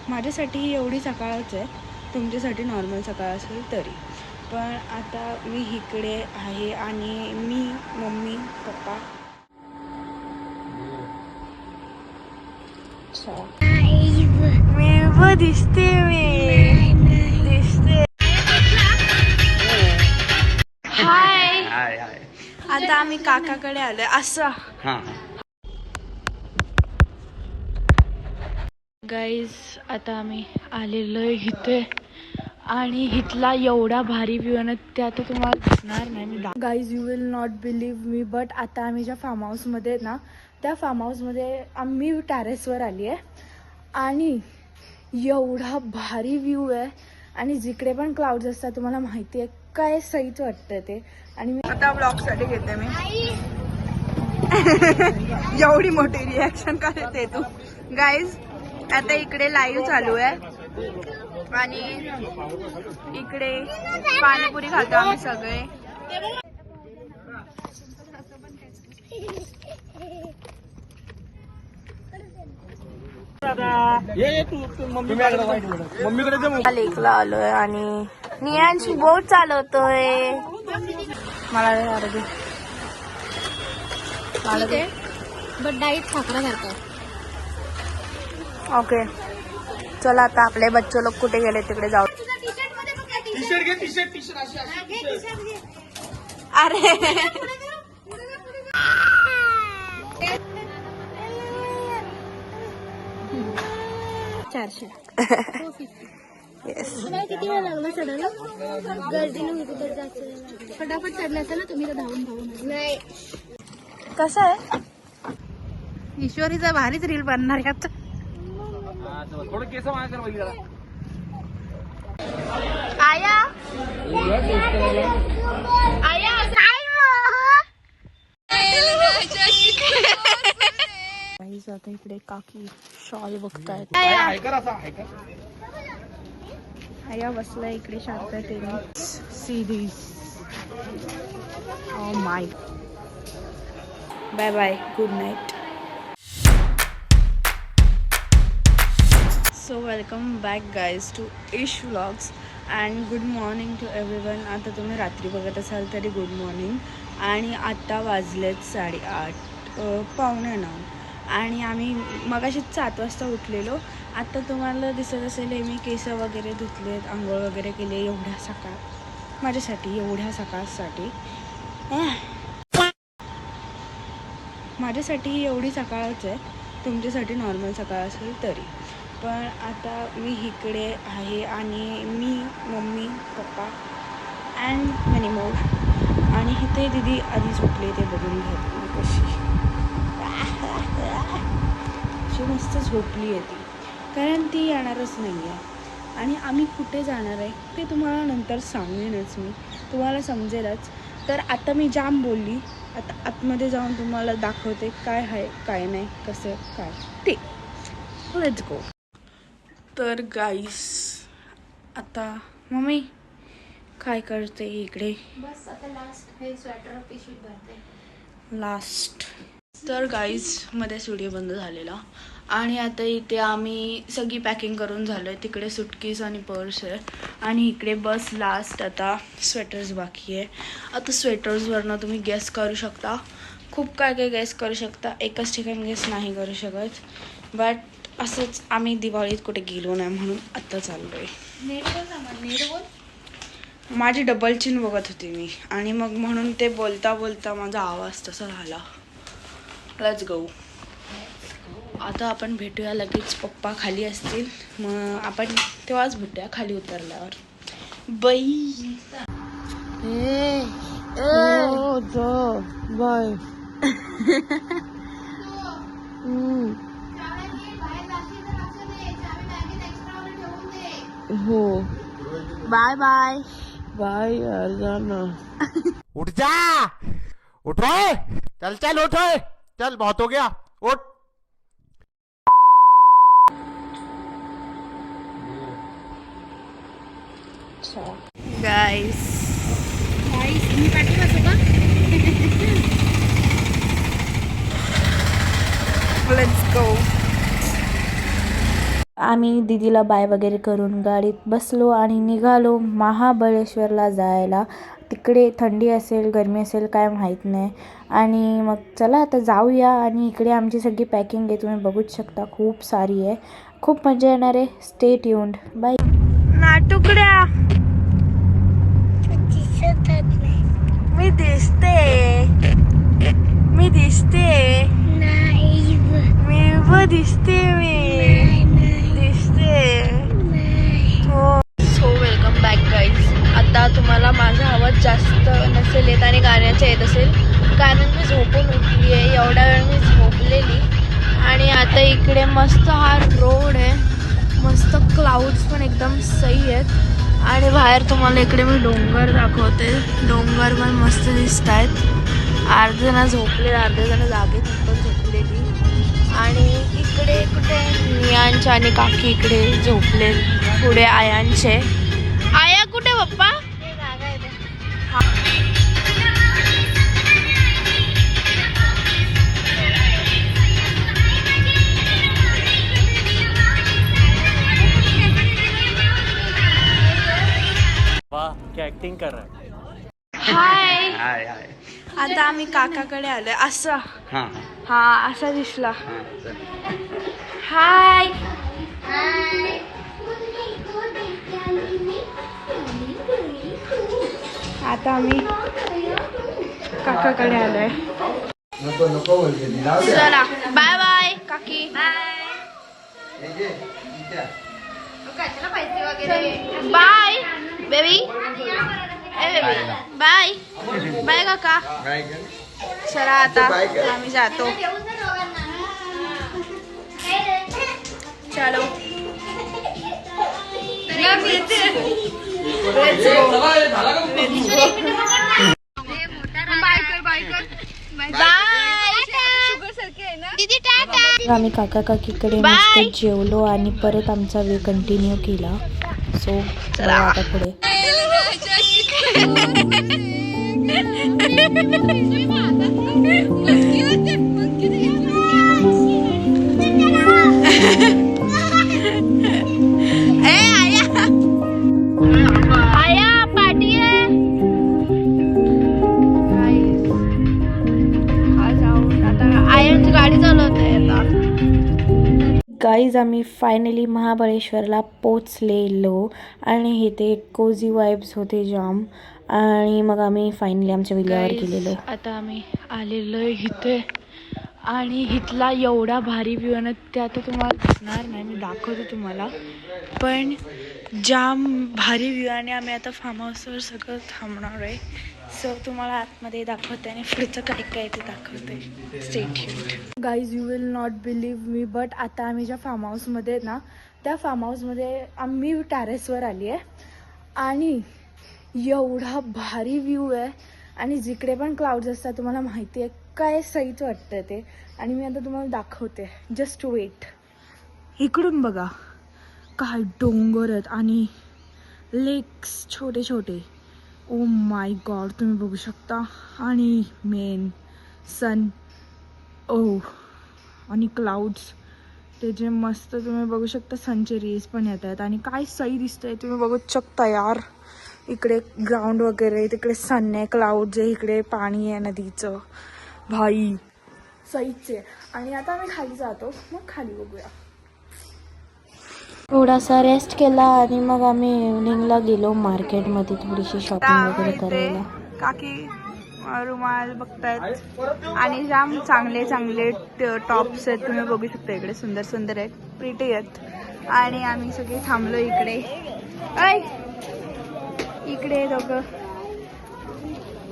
माझ्यासाठी ही एवढी सकाळच आहे, तुमच्यासाठी नॉर्मल सकाळ असेल तरी. पण आता मी इकडे आहे आणि मी, मम्मी, पप्पा. मी दिसते हाय. आता आम्ही काकाकडे आलोय असं. गाईज आता आम्ही आलेलो आहे इथे आणि इथला एवढा भारी व्ह्यू आहे ना, ते आता तुम्हाला दिसणार नाही. Guys you will not believe me, but आता आम्ही ज्या फार्म हाऊसमध्ये ना, त्या फार्म हाऊसमध्ये आम्ही टेरेसवर आली आहे आणि एवढा भारी व्ह्यू आहे आणि जिकडे पण क्लाउड्स असतात तुम्हाला माहिती आहे काय सहीच वाटतं ते. आणि मी आता ब्लॉगसाठी घेते मी. एवढी मोठी रिॲक्शन करते तू. गाईज आता इकडे लाईव्ह चालू आहे आणि इकडे पाणीपुरी खातो आम्ही सगळे. लेकला आलोय आणि नियांची बोट चालवतोय. मला बट डाईट खाकरा करतो. ओके चला आता आपले बच्चे लोक कुठे गेले तिकडे जाऊ. अरे $400. येस. तुम्हाला किती वेळ लागला चढायला? गर्दीनं होती तर जास्त फटाफट चढला असेल ना तुम्ही तर धावून नाही. कसं आहे ईश्वरीचा भारीच रील बनणार का? आया आया आता इकडे काकी शॉल बघतायत. आया बसलाय इकडे शांततेने. See this. Oh my. Bye bye, good night. So welcome back guys to Ish vlogs and good morning to everyone. आता तुम्ही रात्री बघत असाल तरी गुड मॉर्निंग. आणि आता वाजलेत 8:30 पावणे 9 आणि आम्ही मगाशीच 7 वाजता उठलेलो. आता तुम्हाला दिसत असेल मी केस वगैरे धुतलेत, आंघोळ वगैरे केले एवढ्या सकाळ माझ्यासाठी, एवढ्या सकाळसाठी. माझ्यासाठी ही एवढी सकाळच आहे, तुमच्यासाठी नॉर्मल सकाळ असेल तरी. पण आता मी इकडे आहे आणि मी, मम्मी, पप्पा अँड मेनी मोर. आणि इथे दीदी आधी झोपले ते बघून घेत कशी मस्त झोपली आहे ती, कारण ती येणारच नाही आहे. आणि आम्ही कुठे जाणार आहे ते तुम्हाला नंतर सांगेनच मी, तुम्हाला समजेलच. तर आता मी जाम बोलली, आता आतमध्ये जाऊन तुम्हाला दाखवते काय आहे काय नाही, कसं काय ते. Let's go. तर गाईस आता मम्मी काय करते इकडे? बस आता लास्ट हे स्वेटर पिशवीत भरते. लास्ट. तर गाईज मध्ये स्टुडिओ बंद झालेला आणि आता इथे आम्ही सगळी पॅकिंग करून झालो आहे. तिकडे सुटकेस आणि पर्स आहे आणि इकडे बस लास्ट आता स्वेटर्स बाकी आहे. आता स्वेटर्सवरनं तुम्ही गेस करू शकता, खूप काय काय गेस करू शकता, एकच ठिकाणी गेस नाही करू शकत. बट असंच आम्ही दिवाळीत कुठे गेलो नाही म्हणून आत्ता चाललो आहे. माझी डबल चिन बघत होती मी आणि मग म्हणून ते बोलता बोलता माझा आवाज तसा झाला. Let's go. आता आपण भेटूया लगेच, पप्पा खाली असतील मग आपण तेव्हाच भेटूया खाली उतरल्यावर. बाई बाय. हो बाय बाय बाय यार, जाना. उठ जा, उठ रहे, चल चल उठ रहे, चल बहुत हो गया, उठ. गाइस मी पाठी बसू का? Let's go. आम्ही दीदीला बाय वगैरे करून गाडीत बसलो आणि निघालो महाबळेश्वरला जायला. तिकडे थंडी असेल गरमी असेल काय माहीत नाही. आणि मग चला आता जाऊया. आणि इकडे आमची सगळी पॅकिंग आहे, तुम्ही बघूच शकता खूप सारी आहे. खूप मजा येणार आहे. Stay tuned. बाय. नाटुकड्या मी दिसते, मी दिसते, मी दिसते, मी दिसते. हो. So welcome back guys. आता तुम्हाला माझा आवाज जास्त नसेल येत आणि गाण्याचा येत असेल कारण मी झोपून उठली आहे. एवढ्या वेळ मी झोपलेली. आणि आता इकडे मस्त हा रोड आहे, मस्त क्लाउड्स पण एकदम सही आहेत. आणि बाहेर तुम्हाला इकडे मी डोंगर दाखवते. डोंगर पण मस्त दिसत आहेत. अर्धे जण झोपले, अर्धे जण जागेत पण झोपलेली. आणि इकडे कुठे नियांचे आणि काकी इकडे झोपले. पुढे आयांचे. आया कुठे पप्पा? वाह क्या एक्टिंग कर रहा है. हाय. हाय हाय. आता आम्ही काकाकडे आलोय. असं हां हा असा दिसला. हां चल. हाय. आता आम्ही काकाकडे आलोय. नको नको बोलते. चला बाय बाय काकी. Bye baby. बाय बाय काका. काय कर. चला आता आम्ही जातो. चलो आम्ही काका काकीकडे मस्त जेवलो आणि परत आमचा वे कंटिन्यू केला. सो चला आता पुढे. गाईज आम्ही फायनली महाबळेश्वरला पोचलेलो आणि इथे कोझी वाईब्स होते जाम. आणि मग आम्ही फायनली आमच्या विल्यावर गेलेलो. आता आम्ही आलेलो इथे आणि इथला एवढा भारी व्ह्यू आहे ना, ते आता तुम्हाला दिसणार नाही, मी दाखवतो तुम्हाला. पण जाम भारी व्ह्यू आणि आम्ही आता फार्म हाऊसवर सगळं थांबणार आहे. सो तुम्हाला आतमध्ये दाखवते आणि पुढचं काय काय ते दाखवते. Stay tuned. Guys you will not believe me, but आता आम्ही ज्या फार्म हाऊसमध्ये ना, त्या फार्म हाऊसमध्ये आम्ही टेरेसवर आली आहे आणि एवढा भारी व्ह्यू आहे. आणि जिकडे पण क्लाउड्स असतात तुम्हाला माहिती आहे काय सहीच वाटतं ते. आणि मी आता तुम्हाला दाखवते. Just wait. इकडून बघा काय डोंगर आहेत आणि लेक्स छोटे छोटे. ओ माय गॉड तुम्ही बघू शकता. आणि मेन सन. ओ आणि क्लाउड्स ते जे मस्त तुम्ही बघू शकता. सनचे रेज पण येत आहेत आणि काय सही दिसतंय तुम्ही बघू शकता यार. इकडे ग्राउंड वगैरे, तिकडे सन आहे, क्लाउड्स आहे, इकडे पाणी आहे नदीचं. भाई सहीच आहे. आणि आता आम्ही खाली जातो, मग खाली बघूया. थोडासा रेस्ट केला आणि मग आम्ही इव्हनिंगला गेलो मार्केटमध्ये थोडीशी शॉपिंग वगैरे करायला. काकी रुमाल बघतायत आणि जाम चांगले चांगले टॉप्स आहेत तुम्ही बघू शकता. इकडे सुंदर सुंदर आहेत, प्रिटी आहेत. आणि आम्ही सगळे थांबलो इकडे. इकडे दोघं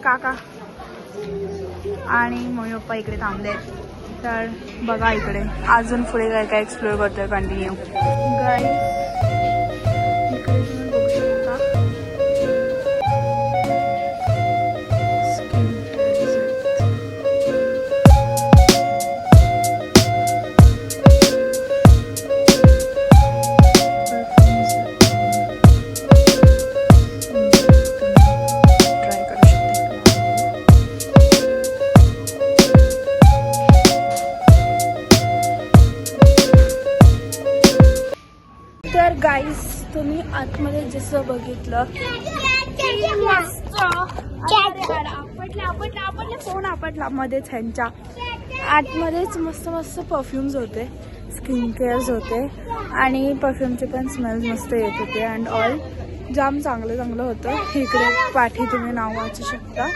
काका आणि मम्मी पप्पा इकडे थांबले आहेत. तर बघा इकडे अजून पुढे काय काय एक्सप्लोर करतोय कंटिन्यू. गाईस इकडे तुम्ही बघू शकता तर गाईज तुम्ही आतमध्ये जसं बघितलं आपटला फोन आपटला मध्येच ह्यांच्या आतमध्येच मस्त मस्त परफ्युम्स होते, स्किन केअर्स होते आणि परफ्यूमचे पण स्मेल्स मस्त येत होते अँड ऑल जाम चांगलं होतं. इकडे पाठी तुम्ही नाव वाचू शकता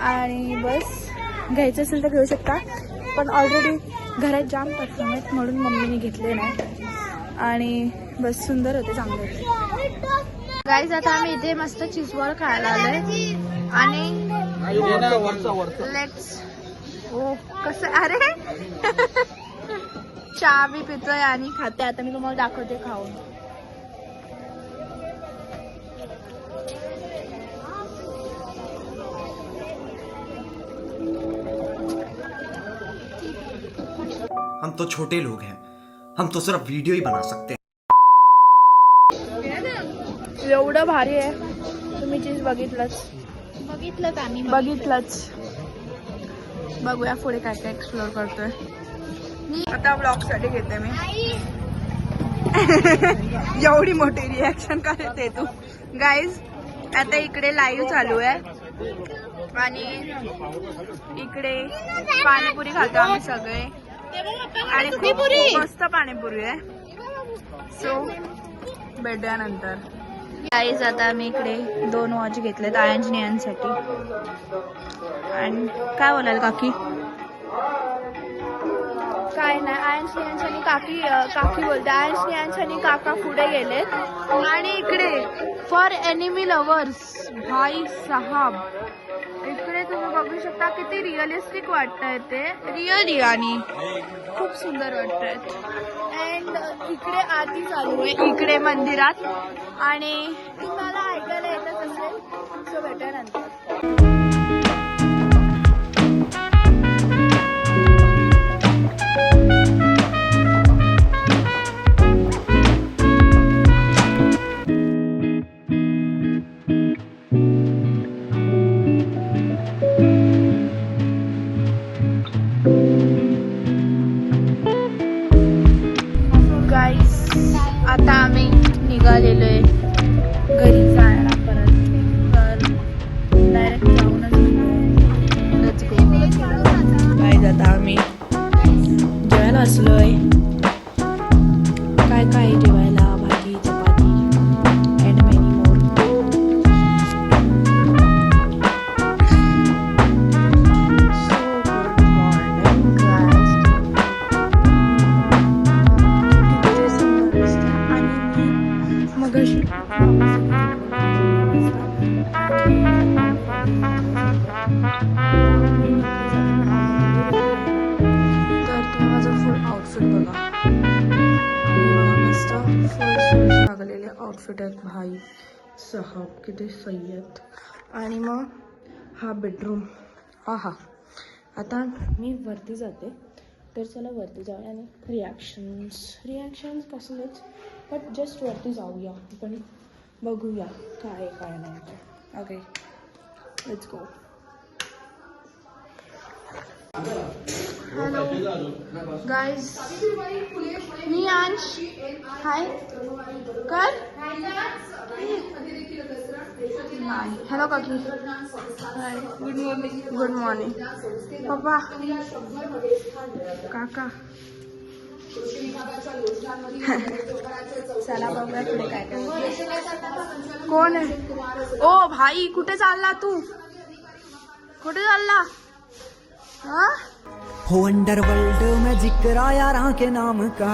आणि बस घ्यायचं असेल तर घेऊ शकता, पण ऑलरेडी घरात जाम परफ्यूम आहेत म्हणून मम्मीने घेतले नाही आणि बस सुंदर होते, चांगले होते. गाईज आता आम्ही इथे मस्त चीज बॉल खायला आलोय आणि लेट्स ओ कसं अरे चहा बी पितोय आणि खाते. आता मी तुम्हाला दाखवते खाऊन. हम तो छोटे लोग हैं, हम तो सिर्फ वीडियो ही बना सकते हैं. एवढं भारी आहे, तुम्ही चीज बघितलंच. बघूया पुढे काय काय एक्सप्लोर करतोय. आता ब्लॉग साठी घेते मी. एवढी मोठी रिॲक्शन करते तू. गाईज आता इकडे लाईव्ह चालू आहे आणि इकडे पाणीपुरी खातो आम्ही सगळे आणि खूप मस्त पाणीपुरी आहे. सो भेटूया नंतर. गाईज आता आम्ही इकडे 2 वॉच घेतलेत आयन्सनियांसाठी. आणि काय बोलाल काकी? काय नाही, आयन्सनियांच्या काकी बोलते. आयन्सनियांच्या काका पुढे गेलेत आणि इकडे फॉर एनिमी लवर्स भाई साहब इकडे तुम्ही बघू शकता किती रिअलिस्टिक वाटतंय ते, रिअली आणि खूप सुंदर वाटतंय. अँड इकडे आरती चालू आहे इकडे मंदिरात आणि तुम्हाला ऐकायला येतच असेल. सो भेटूया नंतर. आता आम्ही निघालेलो आहे घरी जायला परत. तर डायरेक्ट जाऊनच लेट्स गो. काय आता आम्ही जेवायला असलोय. काय काय जेवायला? भाजी चपाती अँड मेनी मोर. आउटफिट आहेत भाई साहब किती सही आहेत. आणि मग हा बेडरूम. आहा आता मी वरती जाते. तर चला वरती जाऊया आणि रिॲक्शन्स कसलेच बट जस्ट वरती जाऊया आपण बघूया काय काय नाही. Okay let's go. Hello guys मी अंश. हाय कर. हॅलो काकी. हाय गुड मॉर्निंग पप्पा काका. चला बघूया पुढे काय काय. कोण आहे? ओ भाई कुठे चालला तू? कुठे चालला? हो अंडरवर्ल्ड में जिक्र यारां के नाम का.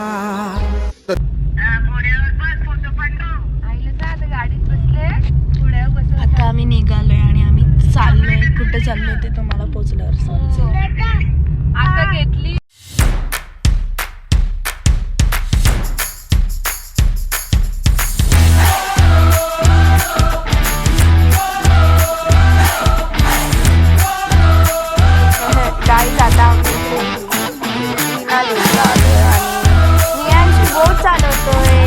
आता आम्ही निघालोय आणि आम्ही चाललोय. कुठे चाललोय ते तुम्हाला पोचल्यावर समजेल. आता घेतली गाईज. आता नियांची बोट चालवतोय.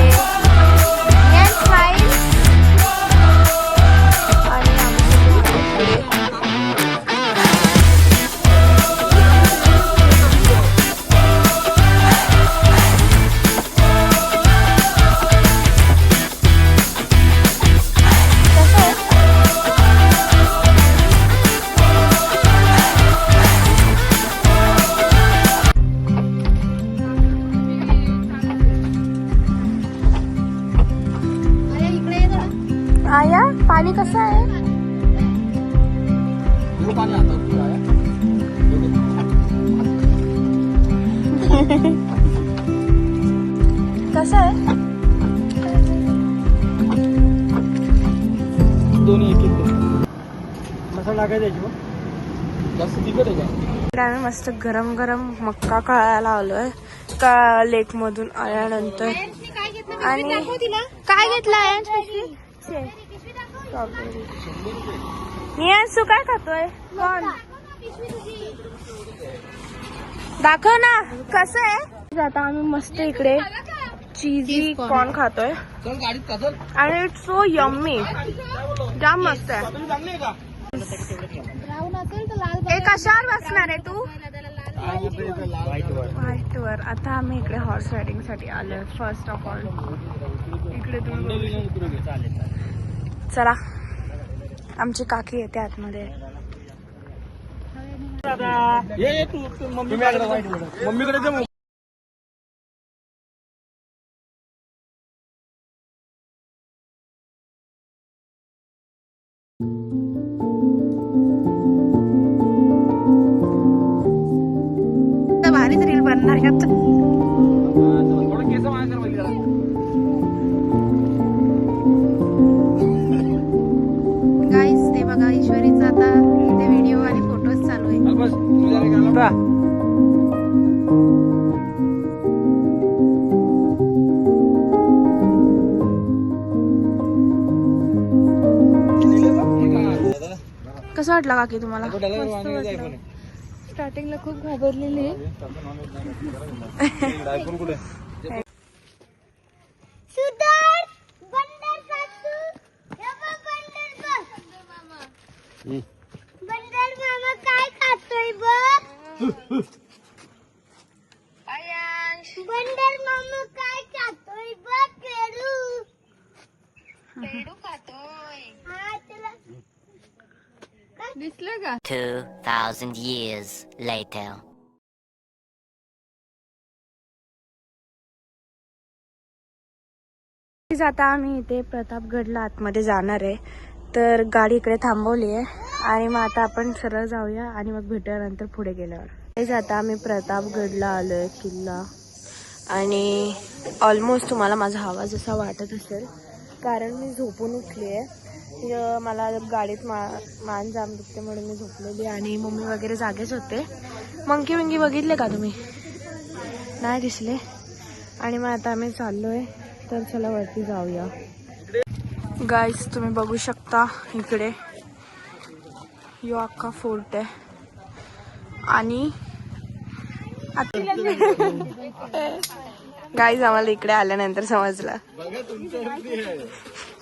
नियान स्माईल. आणि आम्ही आया पाणी कसं आहे? कसं आहे? दोन्ही एक मसाला टाकायचा याच्यावर जास्त तिखट आहे का? इकडे आम्ही मस्त गरम गरम मक्का खायला आलोय का लेक मधून आल्यानंतर. आणि काय घेतलाय? नियांशू काय खातोय? कोण दाखव ना कसं आहे. आता आम्ही मस्त इकडे चीजी कॉर्न खातोय आणि इट्स सो यम्मी. जाम मस्त आहे. हे कशावर बसणार आहे तू? व्हाईट वर. आता आम्ही इकडे हॉर्स रायडिंग साठी आलोय. फर्स्ट ऑफ ऑल इकडे चला आमची काकी येते आतमध्ये. ये तू मम्मीकडे जा. भारीच रील बनणार यात. गाईस ते बघा ईश्वरीचा आता इथे व्हिडिओ आणि फोटोज चालू आहे. कसं वाटलं काकी तुम्हाला? स्टार्टिंगला खूप घाबरलेली. बंदर मामा काय खातोय बघ. बंदर मामा काय खातोय बघ. पेरू खातोय. हा तुला दिसलं का? 2,000 years later. आता आम्ही इथे प्रतापगडला आतमध्ये जाणार आहे. तर गाडी इकडे थांबवली आहे आणि मग आता आपण सरळ जाऊया आणि मग भेटूया नंतर पुढे गेल्यावर. आता आम्ही प्रतापगडला आलोय किल्ला. आणि ऑलमोस्ट तुम्हाला माझा आवाज असा वाटत असेल कारण मी झोपून उठली आहे. मला गाडीत मान जाम दुखते म्हणून मी झोपलेली आणि मम्मी वगैरे जागेच होते. मंकी विंकी बघितले का तुम्ही? नाही दिसले. आणि मग आता आम्ही चाललोय. तर चला वरती जाऊया. गाईस तुम्ही बघू शकता इकडे यो अख्खा फोर्ट आहे. आणि गाईस आम्हाला इकडे आल्यानंतर समजलं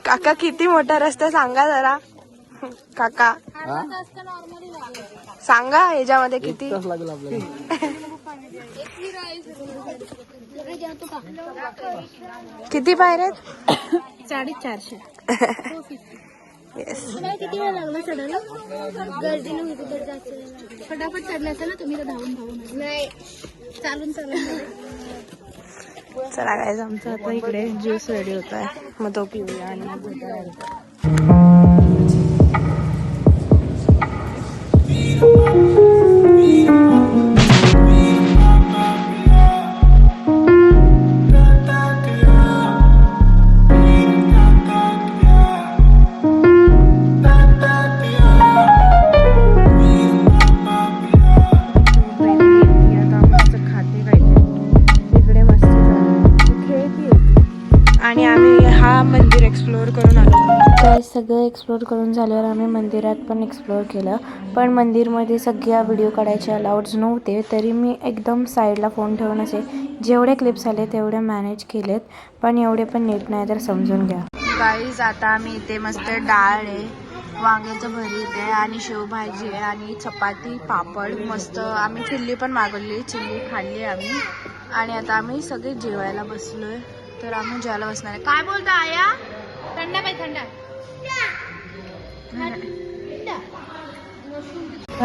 काका किती मोठा रस्ता सांगा जरा. काका सांगा ह्याच्यामध्ये किती किती पायऱ्या? 450. येस. किती वेळ लागला चढायला? गर्दीने होती तर जास्त वेळ लागला. फटाफट चढला असेल ना तुम्ही तर धावून नाही चालून. चला गाईज आमचा आता इकडे ज्यूस रेडी होत आहे. मग तो पिऊया आणि मग भेटूया. आणि आम्ही हा मंदिर एक्सप्लोअर करून आलो. सगळं एक्सप्लोअर करून झाल्यावर आम्ही मंदिरात पण एक्सप्लोअर केलं. पण मंदिरमध्ये सगळ्या व्हिडिओ काढायचे अलाउड्स नव्हते. तरी मी एकदम साईडला फोन ठेवून असे जेवढे क्लिप्स आले तेवढे मॅनेज केलेत. पण एवढे पण नीट नाही तर समजून घ्या. गाईज आता आम्ही इथे मस्त डाळ आहे, वांग्याचं भरीत आहे आणि शेवभाजी आहे आणि चपाती पापड मस्त. आम्ही चिल्ली पण मागवली. चिल्ली खाल्ली आम्ही. आणि आता आम्ही सगळे जेवायला बसलोय. तर आम्ही जेवायला बसणार आहे. काय बोलता आया? थंड पाहिजे थंड.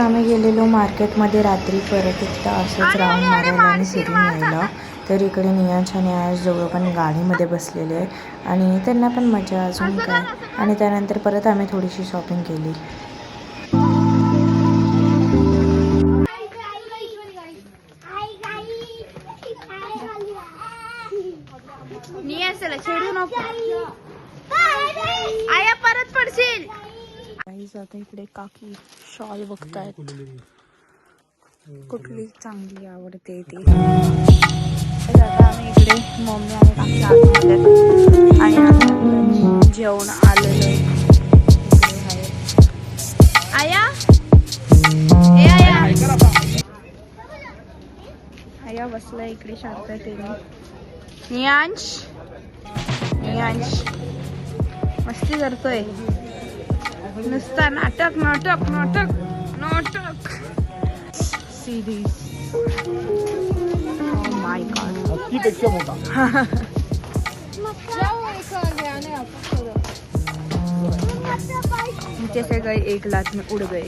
आम्ही गेलेलो मार्केटमध्ये रात्री परत एकदा असंच राऊंड मारायला आणि फिरून यायला. तर इकडे नियांश आणि आयश दोघं पण गाडीमध्ये बसलेले आहे आणि त्यांना पण मजा अजून काय. आणि त्यानंतर परत आम्ही थोडीशी शॉपिंग केली. छेडू नको आया, परत पडशील. काहीच आता इकडे काकी शॉल बघतायत, कुठली चांगली आवडते ती. तर आता आम्ही इकडे मम्मी आणि काकी आतमध्ये आणि आम्ही जेवण आलेलो इकडे आहे. आया ए आया, आया बसलाय इकडे शांततेने. नियांश मस्ती करतोय नुसता. नाटक नाटक नाटक नाटक सिरीज. ओ माय गॉड, हत्तीपेक्षा मोठा. जैसे गए एक लाख में उड़ गए.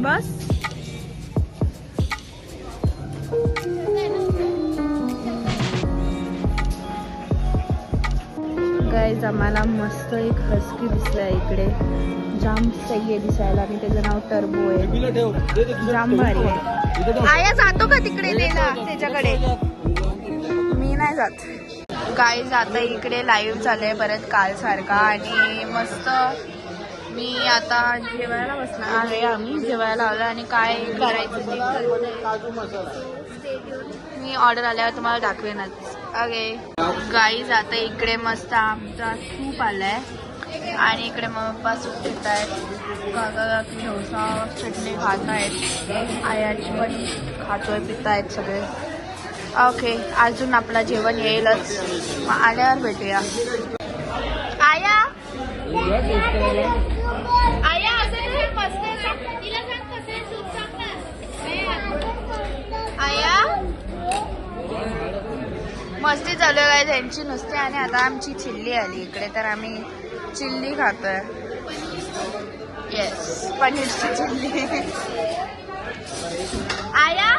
बस गाईज, आम्हाला मस्त एक हस्की दिसलाय इकडे. जाम सही आहे दिसायला आणि त्याचं नाव टर्बो आहे. जाम भारी आहे. आया जातो का तिकडे नेला त्याच्याकडे? मी नाही जात. गाईज, आता इकडे लाईव्ह झालंय परत काल सारखा आणि मस्त. मी आता जेवायला बसणार आहे. आम्ही जेवायला आलो आणि काय करायचं ते मी ऑर्डर आल्यावर तुम्हाला दाखवेनच. ओके गाईज, आता इकडे मस्त आमचा सूप आलाय आणि इकडे मम्मी पप्पा सूप पित आहेत. काका डोसा चटणी खात आहेत. आयाची पण खातोय, पित आहेत सगळे. ओके, अजून आपलं जेवण येईलच, मग आल्यावर भेटूया. आया आया असं मस्त तिला सांग कसं सूप सांग. आया मस्ती चालू आहे त्यांची नुसते. आणि आता आमची चिल्ली आली इकडे, तर आम्ही चिल्ली खातोय. येस, पनीरची चिल्ली. आया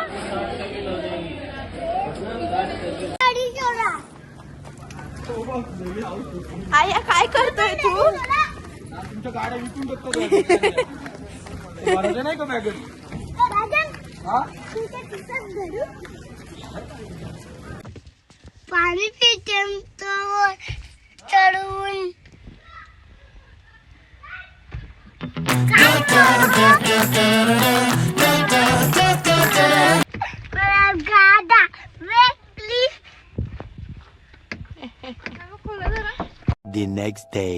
आया काय करतोय तू? तुमच्या गाड्या विकून टाकतो नाही का मॅगन? पाणी पिते चढवून. गादा way please. The next day.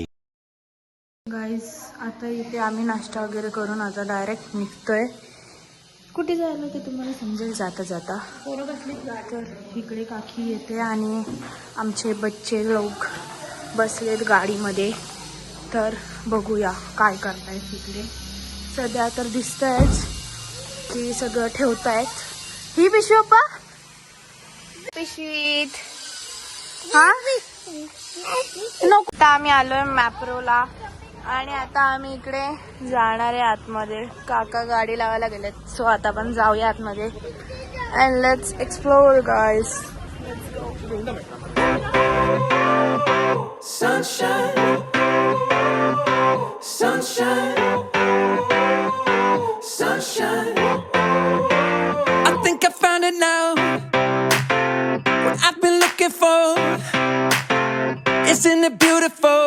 Guys, आता इथे आम्ही नाश्ता वगैरे करून आता डायरेक्ट निघतोय. कुठे जायला ते तुम्हाला समजेल जाता जाता. तर इकडे काकी येते आणि आमचे बच्चे लोक बसलेत गाडीमध्ये. तर बघूया काय करतायत इकडे. सध्या तर दिसतंयच की सगळं ठेवतायत. ही पिशवी पप्पा, पिशवीत हा नको. आम्ही आलोय मॅप्रोला आणि आता आम्ही इकडे जाणार आहे आतमध्ये. काका गाडी लावायला गेलेत, सो आता पण जाऊया आतमध्ये. And let's explore guys. Sunshine, sunshine, sunshine. I think I found it now. What I've been looking for. Isn't it beautiful?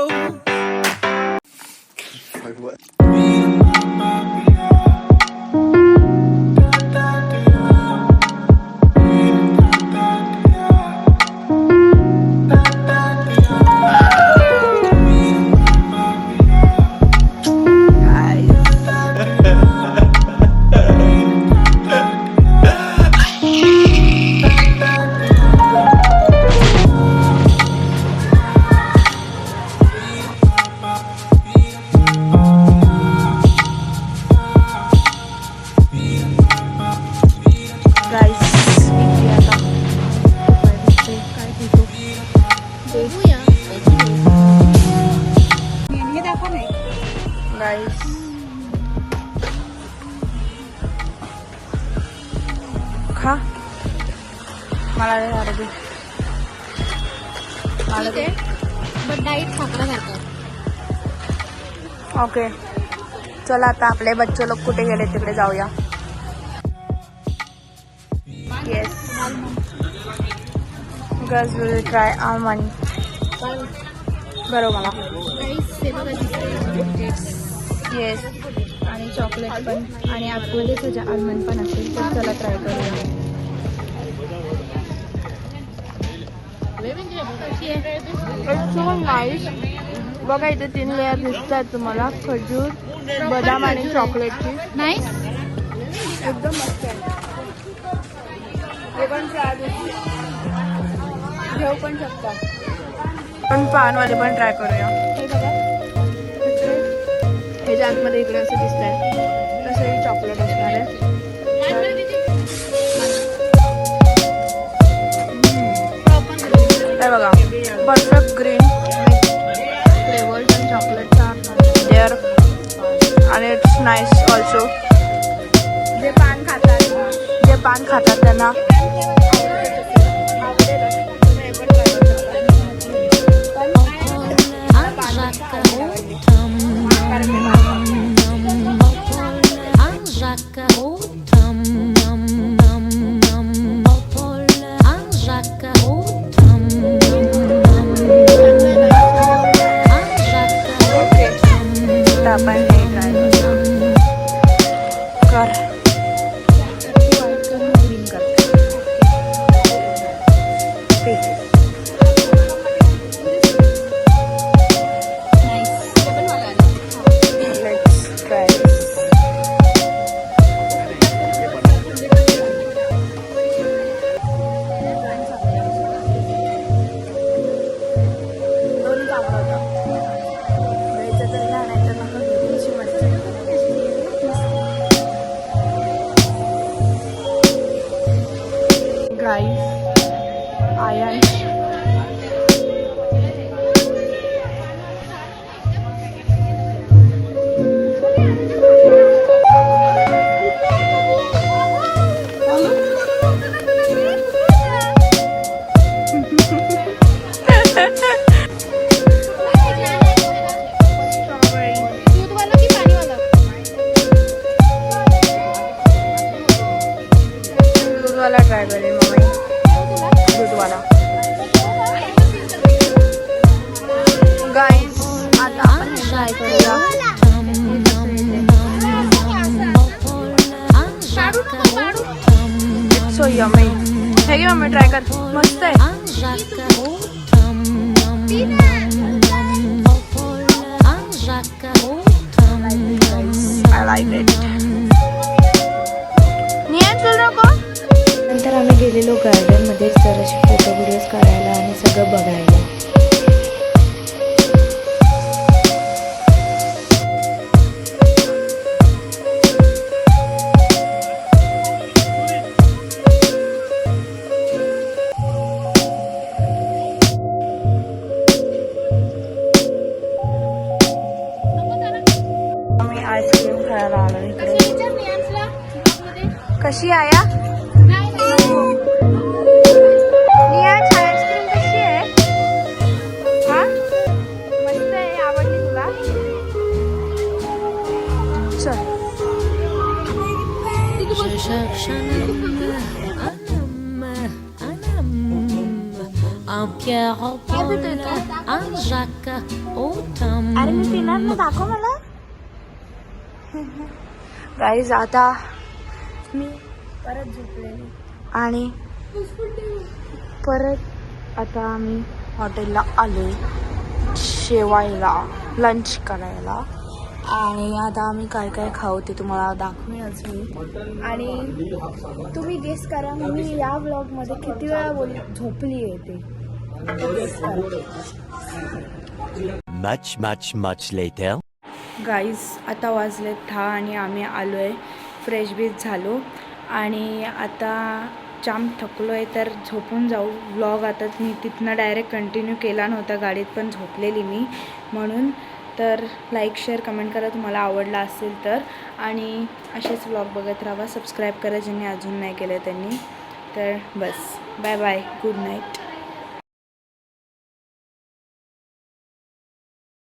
खा. मला नाही अरबी. ठीक आहे बट डाईट खाकरा खातात. ओके चला आता आपले बच्चे लोक कुठे गेले तिकडे जाऊया. Yes girls will try almond. बरोबर मला येस आणि चॉकलेट पण आणि आतमध्ये सजा आलमंड पण असेल तर चला ट्राय करूया. It's so nice. बघा इथे 3 लेअर दिसत आहेत तुम्हाला. खजूर बदाम आणि चॉकलेटची. नाईस. एकदम मस्त आहे. हे पण ट्राय घेऊ पण शकता. पण पानवाले पण ट्राय करूया. हे बघा ह्याच्या आतमध्ये इकडे असं दिसतंय तसंही चॉकलेट असणार आहे. हे बघा परफेक्ट ग्रीन फ्लेवर्स आणि चॉकलेटचा देअर आणि इट्स नाईस ऑल्सो. जे पान खातात त्यांना आपण हे ट्राय कर. ग्रीन कर. Let's try. दोन्ही चांगलं होतं. घ्यायचं तर घ्या नाही तर नका घेऊ. अशी मस्त. गाईस आयन दूधवाला की पाणीवाला? दूधवाला ट्राय करेल मम्मी. दूधवाला. गाईज आता आपण ट्राय करूया. So yummy. हे घे मम्मी ट्राय कर. मस्त आहे. I like it. निया चल नको. नंतर आम्ही गेलेलो गार्डनमध्येच जराशी फोटो व्हिडिओज काढायला आणि सगळं बघायला. आम्ही आईस्क्रीम खायला आलो इकडे. विचार नियांसला ब्लॉगमध्ये. कशी आया नाही नाही. निया आईस्क्रीम कशी आहे? हा मस्त आहे. आवडली तुला? चल. अरे मी पिणार ना. दाखव मला. गाईज आता मी परत झोपलेली आणि परत आता आम्ही हॉटेलला आलो जेवायला लंच करायला. आणि आता आम्ही काय काय खाऊ ते तुम्हाला दाखवेनच मी. आणि तुम्ही गेस करा मी या व्लॉगमध्ये किती वेळा झोपली आहे ते. Much later. गाईज आता वाजले 10 आणि आम्ही आलो आहे. फ्रेश बीच झालो आणि आता जाम थकलो आहे तर झोपून जाऊ. व्लॉग आता मी तिथनं डायरेक्ट कंटिन्यू केला नव्हता. गाडीत पण झोपलेली मी म्हणून तर लाईक शेअर कमेंट करा तुम्हाला आवडला असेल तर, आणि असेच व्लॉग बघत राहा. सबस्क्राईब करा ज्यांनी अजून नाही केलं त्यांनी. तर बस, बाय बाय, गुड नाईट.